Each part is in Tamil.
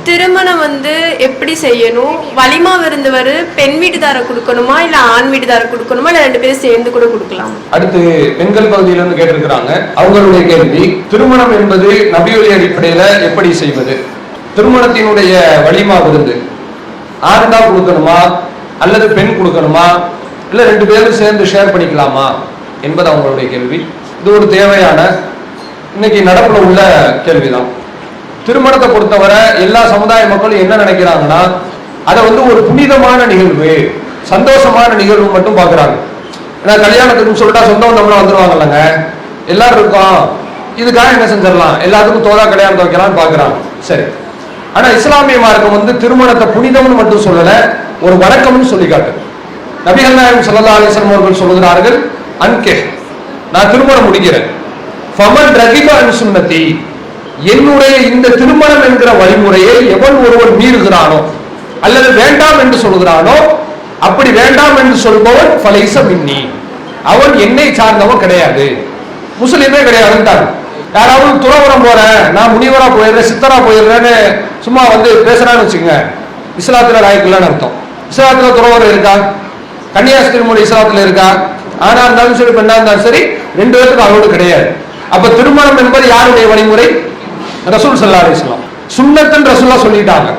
திருமணம் எப்படி செய்யணும்? வலிமா விருந்தவர் பெண் வீட்டுதார கொடுக்கணுமா இல்ல ஆண் வீட்டுதார கொடுக்கணுமா இல்ல ரெண்டு பேரும் சேர்ந்து கூட கொடுக்கலாம்? அடுத்து பெண்கள் பகுதியிலிருந்து கேட்டிருக்கிறாங்க. அவங்களுடைய கேள்வி, திருமணம் என்பது நபிவழி அடிப்படையில எப்படி செய்வது? திருமணத்தினுடைய வலிமா விருந்து ஆண் தான் கொடுக்கணுமா அல்லது பெண் கொடுக்கணுமா இல்ல ரெண்டு பேரும் சேர்ந்து ஷேர் பண்ணிக்கலாமா என்பது அவங்களுடைய கேள்வி. இது ஒரு தேவையான இன்னைக்கு நடப்புல உள்ள கேள்விதான். திருமணத்தை பொறுத்தவரை எல்லா சமுதாய மக்களும் என்ன நினைக்கிறாங்கன்னா அதை ஒரு புனிதமான நிகழ்வு, சந்தோஷமான நிகழ்வு மட்டும் பாக்குறாங்க. ஏன்னா கல்யாணத்துக்கு சொல்லிட்டா சொந்த வந்தவங்களும் வந்துருவாங்கல்லங்க, எல்லாரும் இருக்கோம், இதுக்காக என்ன செஞ்சிடலாம், எல்லாத்துக்கும் தோதா கல்யாணத்தை வைக்கலாம்னு பாக்குறாங்க. சரி, ஆனா இஸ்லாமிய மார்க்கம் திருமணத்தை புனிதம்னு மட்டும் சொல்லல, ஒரு வணக்கம்னு சொல்லி காட்டு. நபிகள் நாயகம் ஸல்லல்லாஹு அலைஹி வஸல்லம் அவர்கள் சொல்கிறார்கள், அன்கே, நான் திருமணம் முடிக்கிறேன், ஃபமன் ரகிப அன் சுன்னதி, என்னுடைய இந்த திருமணம் என்கிற வழிமுறையை எவன் ஒருவன் மீறுகிறானோ அல்லது வேண்டாம் என்று சொல்கிறானோ, அப்படி வேண்டாம் என்று சொல்பவன் ஃபலைஸ மின்னி, அவன் என்னை சார்ந்தவன் கிடையாது, முஸ்லிமே கிடையாதுன்றாங்க. யாராவது துறவரம் போறேன், நான் முனிவரா போயிடுறேன், சித்தரா போயிடுறேன்னு சும்மா பேசுறான்னு வச்சுக்கோங்க, இஸ்லாத்துல ராய்க்குள்ளான்னு அர்த்தம். இஸ்லாத்துல துறவரம் இருக்கா? கன்னியாஸ்திரி மொழி இஸ்லாத்துல இருக்கா? ஆனா இருந்தாலும் சரி, பெண்ணா இருந்தாலும் சரி, ரெண்டு பேருக்கு அவரோடு கிடையாது. அப்ப திருமணம் என்பது யாருடைய வழிமுறை? ரசூல் ஸல்லல்லாஹு அலைஹி வஸல்லம். சுன்னத்துன்னு ரசூலா சொல்லிட்டாங்க.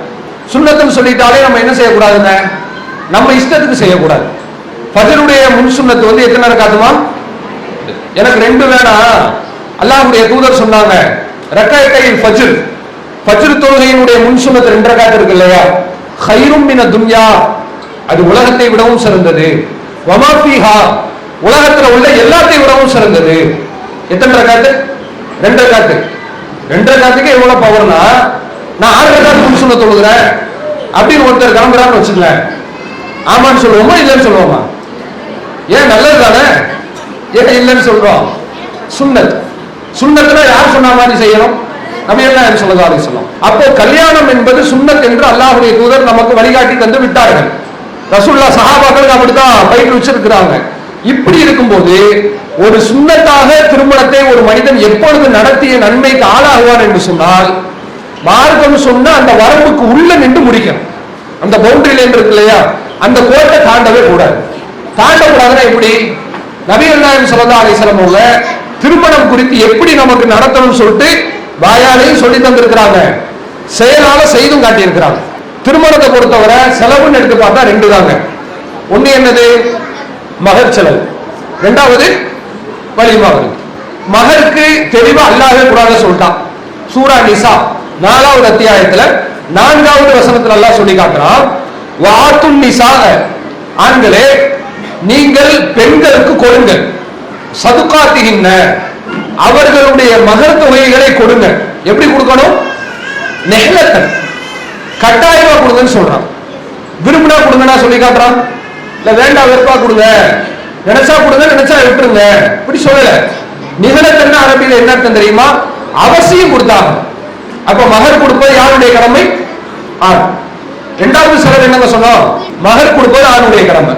சுன்னத்துன்னு சொல்லிட்டாலே நம்ம என்ன செய்யக்கூடாதுங்க, நம்ம இஷ்டத்துக்கு செய்யக்கூடாது. ஃபஜ்ருடைய முன் சுன்னத்து எத்தனை ரக்காத்துமா? எனக்கு ரெண்டு வேணாம், அல்லாஹ்வுடைய தூதர் சொன்னாங்க, ரக்காயத்தைல் ஃபஜ்ர், ஃபஜ்ர் தொழுகையினுடைய முன் சுன்னத்து 2 ரக்காத் இருக்கு இல்லையா, கைரும் மின துன்யா, அது உலகத்தை விடவும் சிறந்தது, வமா ஃபீஹா, உலகத்துல உள்ள எல்லாத்தை விடவும் சிறந்தது. எத்தனை ரக்காத்து? 2 ரக்காத்து. 2 ரக்காத்துக்கு எவ்வளவு பவர்னா, நான் 6 ரக்காத்து முன் சுன்னத் தொழுகிறேன் அப்படின்னு ஒருத்தர் கிளம்புறான்னு வச்சுக்கல, ஆமான்னு சொல்லுவோமா இல்லைன்னு சொல்லுவோமா? ஏன் நல்லது தானே, ஏன் இல்லைன்னு சொல்றோம்? சுன்னத். சுன்னத்துல யார் சொன்ன மாதிரி செய்யணும்? நபிகள் நாயகம் ஸல்லல்லாஹு அலைஹி வஸல்லம். அப்போ கல்யாணம் என்பது சுன்னத் என்று அல்லாஹ்வுடைய தூதர் நமக்கு வழிகாட்டி தந்து விட்டார்கள். ரசூலுல்லாஹ் சஹாபாக்களுக்கு அப்படித்தான் பயிற்சி வச்சிருக்கிறாங்க. இப்படி இருக்கும்போது ஒரு சுன்னத்தாக திருமணத்தை ஒரு மனிதன் எப்பொழுது நடத்திய நன்மைக்கு ஆளாகுவான் என்று சொன்னால், மார்க்கம் சொன்ன அந்த வரம்புக்கு உள்ள நின்று முடிக்கணும். அந்த பவுண்டரியில இருக்கு இல்லையா, அந்த கோட்டை தாண்டவே கூடாது. தாண்டக்கூடாதுன்னா எப்படி? நபிகள் நாயகம் ஸல்லல்லாஹு அலைஹி வஸல்லம் அவங்க திருமணம் குறித்து எப்படி நமக்கு நடத்தணும்னு சொல்லிட்டு வாயாலையும் சொல்லி தந்திருக்கிறாங்க, செயலால செய்தும் காட்டி இருக்கிறாங்க. திருமணத்தை பொறுத்தவரை செலவுன்னு எடுத்து பார்த்தா 2 தாங்க. ஒண்ணு என்னது? மகர் செலவு, 2வது வலிமா விருந்து. மகருக்கு தெளிவா அல்லாஹ்வே குர்ஆன்ல சொல்லிட்டான். சூரா நிசா 4வது அத்தியாயத்துல 4வது வசனத்துல அல்லாஹ் சொல்லி காட்டுறான், வாத்துன் நிசா, ஆண்களே நீங்கள் பெண்களுக்கு கொடுங்கள், சதுகாத்திகின்ன, அவர்களுடைய மகர் தொகைகளை கொடுங்க. எப்படி கொடுக்கணும்? நெஹ்லத்தன், கட்டாயமா கொடுங்கன்னு சொல்றான். விரும்பினா கொடுங்கன்னா சொல்லி காட்டுறான், இல்ல வேண்டாம் வெறுப்பா கொடுங்க, நினைச்சா கொடுங்க, நினைச்சா விட்டுருங்க, இப்படி சொல்லல. நிகழத்தன்ன அரபியில என்ன அர்த்தம் தெரியுமா? அவசியம் கொடுத்தாங்க. அப்ப மகர் கொடுப்பது யாருடைய கடமை? ஆண். 2வது சிலர் என்னங்க சொன்னோம், மகர் கொடுப்பது ஆணுடைய கடமை.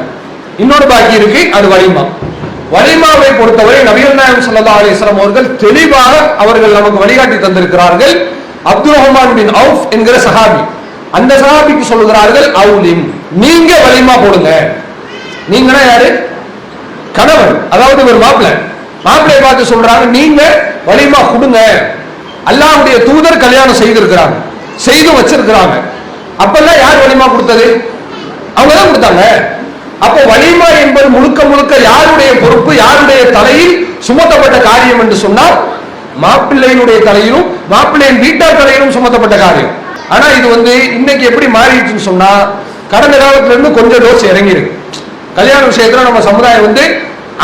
இன்னொரு பாக்கி இருக்கு, அது வலிமா. வலிமாவை பொறுத்தவரை நபிகள் நாயகம் ஸல்லல்லாஹு அலைஹி வஸல்லம் அவர்கள் தெளிவாக அவர்கள் நமக்கு வழிகாட்டி தந்திருக்கிறார்கள். அப்துல் ரஹ்மான் பின் அவுஃப் என்கிற சஹாபி, அந்த சஹாபிக்கு சொல்லுகிறார்கள், அவுலிம், நீங்க வலிமா போடுங்க. நீங்கன்னா யாரு? கணவன், அதாவது ஒரு மாப்பிள்ளை பார்த்து சொல்றாங்க, நீங்க வலிமா கொடுங்க. அல்லாஹ்வுடைய தூதர் கல்யாணம் செய்திருக்கிறாங்க, செய்து வச்சிருக்கிறாங்க. அப்பெல்லாம் யார் வலிமா கொடுத்தது? அவங்க தான் கொடுத்தாங்க. அப்போ வலிமா என்பது முழுக்க முழுக்க யாருடைய பொறுப்பு, யாருடைய தலையில் சுமத்தப்பட்ட காரியம் என்று சொன்னால், மாப்பிள்ளையினுடைய தலையிலும் மாப்பிள்ளையின் வீட்டார் தலையிலும் சுமத்தப்பட்ட காரியம். ஆனா இது இன்னைக்கு எப்படி மாறிடுச்சுன்னு சொன்னா, கடந்த காலத்துல இருந்து கொஞ்சம் டோஸ் இறங்கி இருக்கு. கல்யாண விஷயத்துல நம்ம சமுதாயம்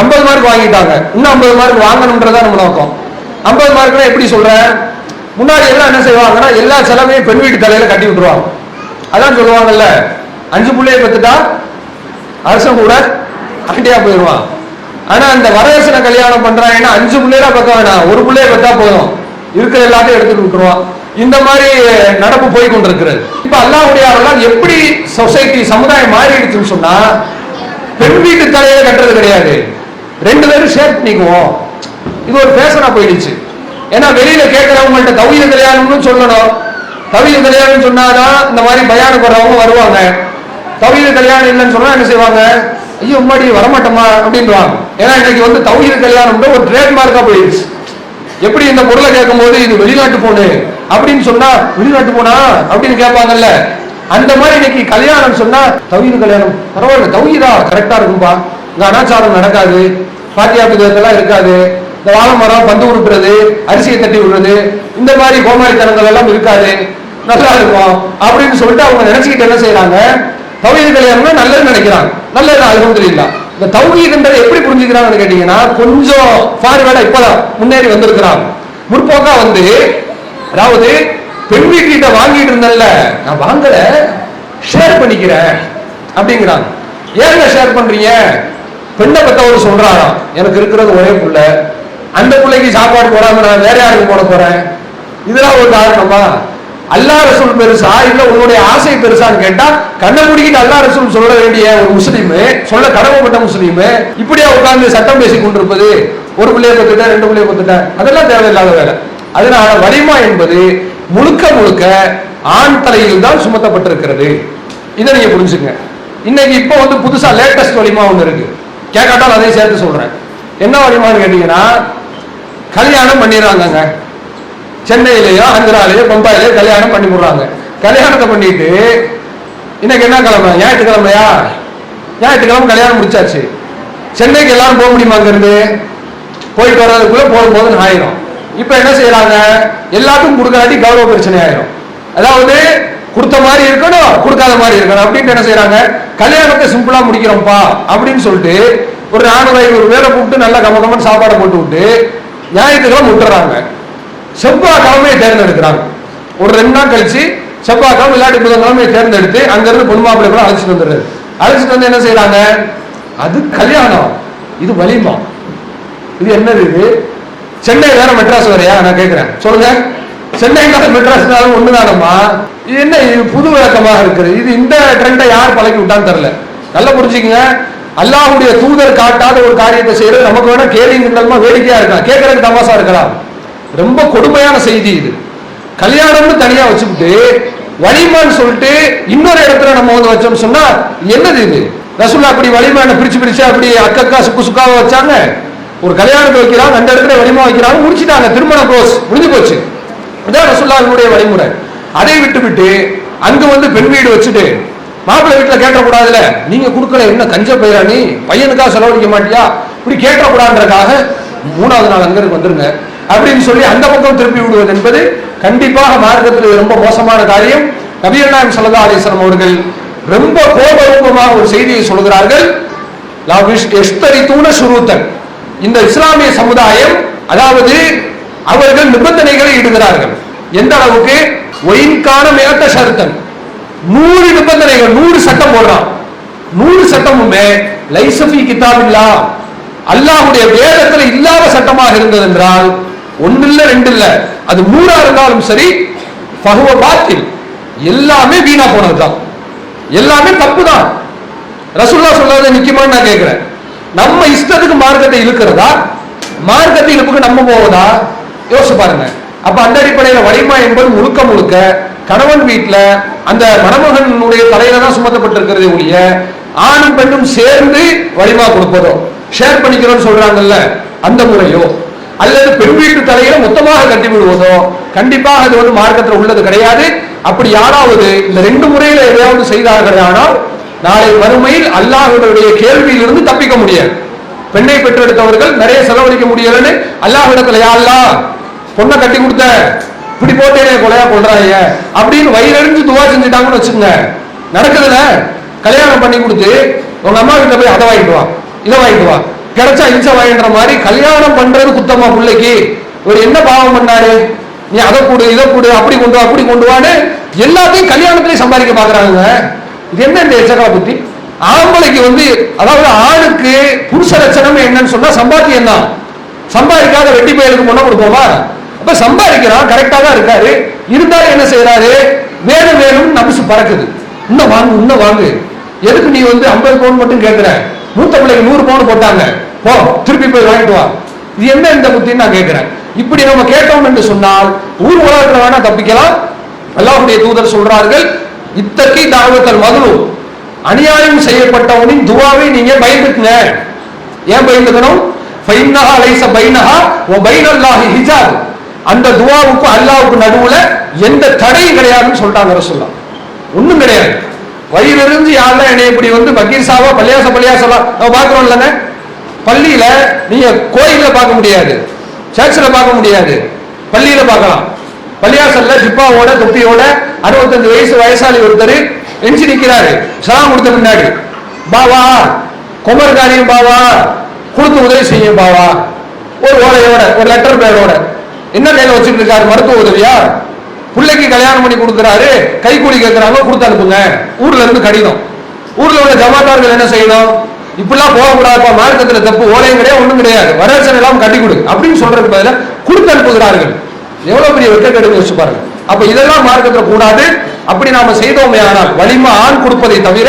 50 மார்க் வாங்கிட்டாங்க, இன்னும் 50 மார்க் வாங்கணும்ன்றதா நம்ம நோக்கம். 50 மார்க்னா எப்படி சொல்றேன், முன்னாடி எல்லாம் என்ன செய்வாங்கன்னா எல்லா செலவையும் பெண் வீட்டு தலையில கட்டி விட்டுருவாங்க. அதான் சொல்லுவாங்கல்ல, 5 பிள்ளைய பெற்றுட்டா அரசன் கூட அண்டியா போயிடுவான். ஆனா அந்த வரதட்சணை கல்யாணம் பண்றாங்கன்னா 5 பிள்ளையா பார்க்க வேணாம், 1 பிள்ளைய பெற்றா போதும், இருக்கிற எல்லாத்தையும் எடுத்துட்டு விட்டுருவான். இந்த மாதிரி நடப்பு போய் கொண்டிருக்கிறது. இப்ப அல்லாஹ்வுடைய அருளால் எப்படி சொசைட்டி சமுதாயம் மாறிடுச்சுன்னு சொன்னா, பெண் வீட்டு தலையில கட்டுறது கிடையாது, 2 பேரும் ஷேர் பண்ணிக்குவோம். இது ஒரு ஃபேஷனா போயிடுச்சு. ஏன்னா வெளியில கேட்கிறவங்கள்ட்ட தௌஹீது கல்யாணம்னு சொல்லணும். தௌஹீது கல்யாணம் சொன்னாதான் இந்த மாதிரி பயானுக்கு வர்றவங்க வருவாங்க. தௌஹீது கல்யாணம் இல்லைன்னு சொன்னா என்ன செய்வாங்க? ஐயோ உம்மாடி வரமாட்டோமா அப்படின்வாங்க. ஏன்னா இன்னைக்கு வந்து தௌஹீது கல்யாணம் ஒரு ட்ரேட்மார்க்கா போயிடுச்சு. எப்படி இந்த பொருளை கேட்கும் போது இது வெளிநாட்டு போனு அப்படின்னு சொன்னா வெளிநாட்டு போனா அப்படின்னு கேட்பாங்கல்ல, அந்த மாதிரி இன்னைக்கு கல்யாணம் சொன்னா தௌஹீது கல்யாணம் பரவாயில்ல, தௌஹீதா கரெக்டா இருக்கும்பா, இந்த அனாச்சாரம் நடக்காது, பாத்தியாபிதெல்லாம் இருக்காது, இந்த வாழை மரம் பந்து உருட்டுறது அரிசியை தட்டி விடுறது இந்த மாதிரி கோமாளித்தனங்கள் எல்லாம் இருக்காது, நல்லா இருக்கும் அப்படின்னு சொல்லிட்டு அவங்க நினைச்சுக்கிட்டு என்ன செய்யறாங்க? தௌஹீது கல்யாணம்னா நல்லது நினைக்கிறாங்க. நல்லது, அல்ஹம்துலில்லாஹ். இந்த தௌஹீதுன்றதை எப்படி புரிஞ்சுக்கிறாங்கன்னு கேட்டீங்கன்னா கொஞ்சம் ஃபார்வர்டா இப்பதான் முன்னேறி வந்திருக்கிறாங்க. முற்போக்கா வந்து, அதாவது பெண் வீட்டுக்கிட்ட வாங்கிட்டு இருந்தேன்ல, நான் வாங்கல, ஷேர் பண்ணிக்கிறேன் அப்படிங்கிறாங்க. ஏங்க ஷேர் பண்றீங்க? பெண்ணை பத்தவர் சொல்றாராம், எனக்கு இருக்கிறது ஒரே புள்ள, அந்த பிள்ளைக்கு சாப்பாடு போடாம நான் வேற யாருக்கு போட போறேன்? இதெல்லாம் ஒரு காரணமா? அல்லாஹ் ரசூல் பெருசா இல்ல உன்னுடைய ஆசை பெருசான்னு கேட்டா கண்ணை முடிக்கிட்டு அல்லாஹ் ரசூல் சொல்ல வேண்டிய ஒரு முஸ்லீம், சொல்ல கடமைப்பட்ட முஸ்லீம் இப்படியா உட்கார்ந்து சட்டம் பேசி கொண்டிருப்பது? ஒரு பிள்ளைய பத்துட்டேன், ரெண்டு பிள்ளைய பத்துட்டேன், அதெல்லாம் தேவையில்லாத வேலை. அதனால வலிமா என்பது முழுக்க முழுக்க ஆண் தலையில் தான் சுமத்தப்பட்டிருக்கிறது. இதை நீங்க புரிஞ்சுங்க. இன்னைக்கு இப்போ வந்து புதுசா லேட்டஸ்ட் வலிமா ஒண்ணு இருக்கு, கேட்காட்டால் அதை சேர்த்து சொல்றேன். என்ன வலிமான்னு கேட்டீங்கன்னா, கல்யாணம் பண்ணிடுறாங்க. சென்னையிலேயோ ஆந்திராலேயோ பம்பாயிலேயோ கல்யாணம் பண்ணி விடுறாங்க. கல்யாணத்தை பண்ணிட்டு இன்னைக்கு என்ன கிழமை? ஞாயிற்றுக்கிழமையா? ஞாயிற்றுக்கிழமை கல்யாணம் முடிச்சாச்சு. சென்னைக்கு எல்லாரும் போக முடியுமா? அங்கிருந்து போயிட்டு வர்றதுக்குள்ள போகும்போது ஆயிரும். இப்ப என்ன செய்யறாங்க? எல்லாத்துக்கும் கொடுக்காட்டி கௌரவ பிரச்சனை ஆயிரும். அதாவது கொடுத்த மாதிரி இருக்கணும், கொடுக்காத மாதிரி இருக்கணும் அப்படின்ட்டு என்ன செய்யறாங்க? கல்யாணத்தை சிம்பிளா முடிக்கிறோம்ப்பா அப்படின்னு சொல்லிட்டு ஒரு 400-500 பேரை கூப்பிட்டு நல்ல கமகமன் சாப்பாடை போட்டு விட்டு ஞாயிற்றுக்கிழமை விட்டுறாங்க. செவ்வாய்க்கிழமையை தேர்ந்தெடுக்கிறாங்க. ஒரு 2 நாள் கழிச்சு செவ்வாய்க்கிழமை இல்லாட்டி புதன்கிழமையை தேர்ந்தெடுத்து அங்கிருந்து பொண்ணு மாப்பிள்ளை கூட அழைச்சிட்டு வந்துடுறது. அழைச்சிட்டு வந்து என்ன செய்யறாங்க? அது கல்யாணம், இது வலிமா. இது என்னது? இது சென்னை வேற மெட்ராஸ் வேறையா? நான் கேட்கிறேன், சொல்லுங்க. சென்னைனாலும் மெட்ராஸ்னாலும் ஒண்ணுதானம்மா? இது என்ன புது விளக்கமாக இருக்குது? இது இந்த ட்ரெண்டை யார் பழக்கி விட்டான்னு தெரியல. நல்லா புரிஞ்சுக்கங்க. அல்லாஹ்வுடைய தூதர் காட்டாத ஒரு காரியத்தை செய்யறது நமக்கு வேணா கேலி கிண்டலமா வேடிக்கையா இருக்கலாம், கேட்கறதுக்கு தமாசா இருக்கலாம். ரொம்ப கொடுமையான செய்தி இது. கல்யாணம்னு தனியா வச்சுக்கிட்டு வலிமான்னு சொல்லிட்டு இன்னொரு இடத்துல நம்ம வந்து வச்சோம்னு சொன்னா என்னது இது? ரசூலுல்லாஹ் அப்படி வலிமான பிரிச்சு அப்படி அக்கா சுக்கு சுக்காவை வச்சாங்க. ஒரு கல்யாணத்தை வைக்கிறாங்க, அந்த இடத்துல வலிமா வைக்கிறாங்க, முடிச்சுட்டாங்க, திருமண கோர்ஸ் முடிஞ்சு போச்சு. அதான் ரசூலுல்லாஹ்வுடைய வழிமுறை. அதை விட்டு அங்க வந்து பெண் வீடு வச்சுட்டு மாப்பிள்ளை வீட்டுல கேட்டக்கூடாதுல, நீங்க கொடுக்கல என்ன கஞ்ச பையா, நீ பையனுக்காக செலவழிக்க மாட்டியா, இப்படி கேட்டக்கூடாதுன்றதுக்காக 3வது நாள் அங்க வந்துருங்க அப்படின்னு சொல்லி அந்த பக்கம் திருப்பி விடுவது என்பது கண்டிப்பாக மார்க்கத்தில் ரொம்ப மோசமான காரியம். நபிகள் நாயகம் ஸல்லல்லாஹு அலைஹி வஸல்லம் அவர்கள் ரொம்ப கோபரூபமாக ஒரு செய்தியை சொல்கிறார்கள். இந்த இஸ்லாமிய சமுதாயம், அதாவது அவர்கள் நிபந்தனைகளை இடுகிறார்கள். எந்த அளவுக்கு? ஒயின்கான மேட்ட ஷர்த்தன், 100 நிபந்தனைகள், 100 சட்டம் போடுறான். 100 சட்டமுமே லைஸஃபி கிதாபில்லா, அல்லாஹ்வுடைய வேதத்தில் இல்லாத சட்டமாக இருந்தது என்றால் 1 இல்ல 2 இல்ல, அது 100 இருந்தாலும் சரி, ஃபஹுவ பாத்தில், எல்லாமே வீணா போனதுதான், எல்லாமே தப்பு தான். ரசூலுல்லாஹ் சொல்றது முக்கியமான நான் கேட்கிறேன், நம்ம இஷ்டத்துக்கு மார்க்கத்தை இழுக்கிறதா, மார்க்கத்தை இழுப்புக்கு நம்ம போவதா? யோசிச்சு பாருங்க. அப்ப அந்த அடிப்படையில் வலிமா என்பது முழுக்க முழுக்க கணவன் வீட்டுல அந்த மணமகனுடைய தலையில தான் சுமத்தப்பட்டிருக்கிறதே ஒழிய ஆணும் பெண்ணும் சேர்ந்து வலிமா கொடுப்பதோ, ஷேர் பண்ணிக்கிறோம்னு சொல்றாங்கல்ல அந்த முறையோ, அல்லது பெண் வீட்டு தலையில மொத்தமாக கட்டி விடுவதோ கண்டிப்பாக அது வந்து மார்க்கத்தில் உள்ளது கிடையாது. அப்படி யாராவது இந்த 2 முறையில எதையாவது செய்தார்கள் ஆனால் நாளை மறுமையில் அல்லாஹ்வுடைய கேள்வியிலிருந்து தப்பிக்க முடியாது. பெண்ணை பெற்றெடுத்தவர்கள் நிறைய செலவழிக்க முடியலன்னு அல்லாஹ்விடத்துல, யா அல்லாஹ் பொண்ணை கட்டி கொடுத்த, இப்படி போட்டேனே கொலையா கொள்றாங்க அப்படின்னு வயிறறிஞ்சு துவா செஞ்சுட்டாங்கன்னு வச்சுங்க, நடக்குதுல. கல்யாணம் பண்ணி கொடுத்து உங்க அம்மா கிட்ட போய் அதை வாங்கிட்டு வா, இதை வாங்கிட்டு வா, கிடைச்சா இன்சா வாங்கின்ற மாதிரி கல்யாணம் பண்றது குத்தமா? பிள்ளைக்கு ஒரு என்ன பாவம் பண்ணாரு? நீ அதை கூடு, இதை கூடு, அப்படி கொண்டு வா, அப்படி கொண்டு வான்னு எல்லாத்தையும் கல்யாணத்திலேயே சம்பாதிக்க பாக்குறாங்க. இது என்ன இந்த எச்சகா புத்தி? ஆம்பளைக்கு வந்து, அதாவது ஆணுக்கு புருஷ லட்சணம் என்னன்னு சொன்னா சம்பாத்தியம் தான். சம்பாதிக்காத வெட்டி பயலுக்கு பொண்ணை கொடுப்போமா? அப்ப சம்பாதிக்கிறான், கரெக்டா தான் இருக்காரு, இருந்தாலும் என்ன செய்யறாரு? வேணும் வேணும் நபிசு பறக்குது, இன்னும் வாங்கு, இன்னும் வாங்கு, எதுக்கு நீ வந்து 50 பவுன் மட்டும் கேட்கிற? மூத்த பிள்ளைக்கு 100 பவுன் போட்டாங்க, போ திருப்பி போய் வாங்கிட்டு வா. இது என்ன இந்த புத்தின்னு நான் கேட்கிறேன். இப்படி நம்ம கேட்டோம் என்று சொன்னால் ஊர் உலகத்துல வேணா தப்பிக்கலாம். அல்லாஹ்வுடைய தூதர் சொல்றார்கள், இத்தகி தாவத்தல் மதுலூம், அநியாயம் செய்யப்பட்டவனின் துவாவை நீங்க பயந்துக்குங்க. ஏன் பயந்துக்கணும்? ஃபைன்னஹா லைஸ பைனஹா வ பைனல்லாஹி ஹிஜாப், அந்த துவாவுக்கு அல்லாஹ்வுக்கு நடுவுல எந்த தடையும் கிடையாதுன்னு சொல்றாங்க ரசூலுல்லாஹ். ஒண்ணும் கிடையாது. வயிறிருந்து யாரெல்லாம் என்னை இப்படி வந்து பக்கீர் சாவா பள்ளியாசலாம் நம்ம பார்க்கிறோம் இல்லைங்க. பள்ளியில நீங்க கோயில பார்க்க முடியாது, சர்ச்சில் பார்க்க முடியாது, பள்ளியில பார்க்கலாம். பள்ளியாசல்ல ஜிப்பாவோட தொப்பியோட 65 வயசாளி ஒருத்தர் எஞ்சி நிக்கிறாரு. சலாம் கொடுத்த முன்னாடி, பாவா குமர்காரியும் பாவா கொடுத்து உதவி செய்யும் பாவா, ஒரு ஓலையோட ஒரு லெட்டர் பேரோட என்ன கையில வச்சுட்டு இருக்காரு? மருத்துவ உதவியா? பிள்ளைக்கு கல்யாணம் பண்ணி கொடுக்குறாரு, கைக்கூலி கேட்கிறாங்க, கொடுத்து அனுப்புங்க. ஊர்ல இருந்து கடிதம். ஊர்ல உள்ள ஜமாத்தார்கள் என்ன செய்யணும்? இப்படிலாம் போகக்கூடாதுப்பா, மார்க்கத்துல தப்பு, ஓலையும் கிடையாது, ஒண்ணும் கிடையாது, வரதட்சணை எல்லாம் கட்டி கொடு அப்படின்னு சொல்றதுக்கு பதிலா கொடுத்து அனுப்புகிறார்கள். எவ்வளவு பெரிய வெட்டக்கெடுமை வச்சு பாருங்க. அப்ப இதெல்லாம் மார்க்கத்துல கூடாது. அப்படி நாம செய்தோமே ஆனால், வலிமா ஆண் கொடுப்பதை தவிர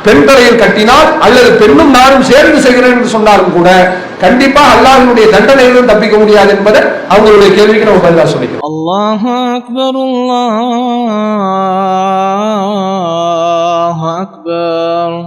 பெண் தலையில் கட்டினால் அல்லது பெண்ணும் நானும் சேர்ந்து செய்கிறேன் என்று சொன்னாலும் கூட கண்டிப்பா அல்லாஹ்வினுடைய தண்டனையிலிருந்து தப்பிக்க முடியாது என்பதை அவங்களுடைய கேள்விக்கு நம்ம பதிலா சொல்லிக்கிறோம். அல்லாஹு அக்பர், அல்லாஹு அக்பர்.